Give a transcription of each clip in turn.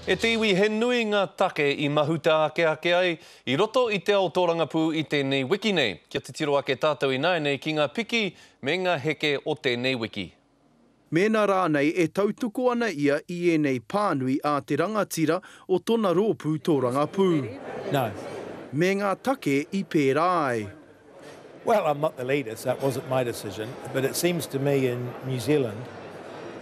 E te iwi he nui ngā take I mahuta ake ai I roto I te ao tōrangapū I tēnei wiki nei. Kia te tiro ake tātou I nei ki ngā piki me ngā heke o tēnei wiki. Mēnā rānei e tautuko ana ia I enei pānui a te rangatira o tōna rōpū tōrangapū. No. Me ngā take I pērā ai. Well, I'm not the leader, so it wasn't my decision. But it seems to me in New Zealand,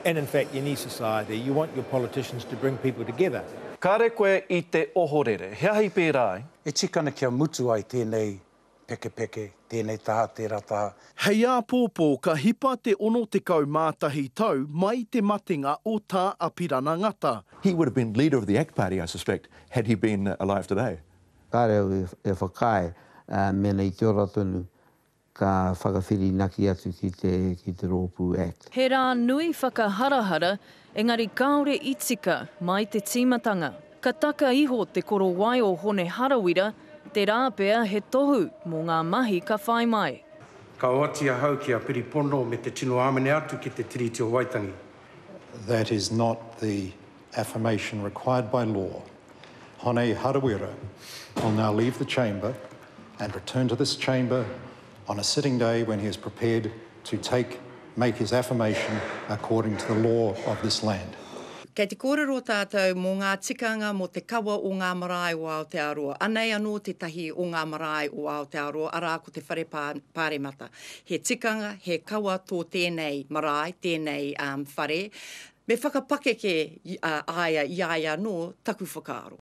and in fact any society, you want your politicians to bring people together. Kāre koe I te ohorere, hea hei pērā ai? E tikana kia mutu ai tēnei peke, tēnei taha, tērā taha. Hei a pōpō ka hipa te 60 mātahi tau mai te matenga o tā apirana ngata. He would have been leader of the ACT Party, I suspect, had he been alive today. Kāre e whakae, mena I te ora tonu, ka whakawhiri naki atu ki te rōpū ACT. He rā nui whakaharahara, engari kāore I tika mai te tīmatanga. Ka taka iho te koro wai o hone harawira, te rā pēr he tohu mō ngā mahi ka whai mai. Ka oatia hau ki a piripono me te tino amane atu ki te tiriti o Waitangi. That is not the affirmation required by law. Hone Harawira will now leave the chamber and return to this chamber on a sitting day when he is prepared to make his affirmation according to the law of this land. Kei te kōrero tātou mō ngā tikanga mō te kawa o ngā marae o Aotearoa. Anei anō te tahi o ngā marae o Aotearoa, arā ko te whare pāremata. He tikanga, he kawa tō tēnei marae, tēnei whare. Me whakapakeke aia I aia no taku whakaaro.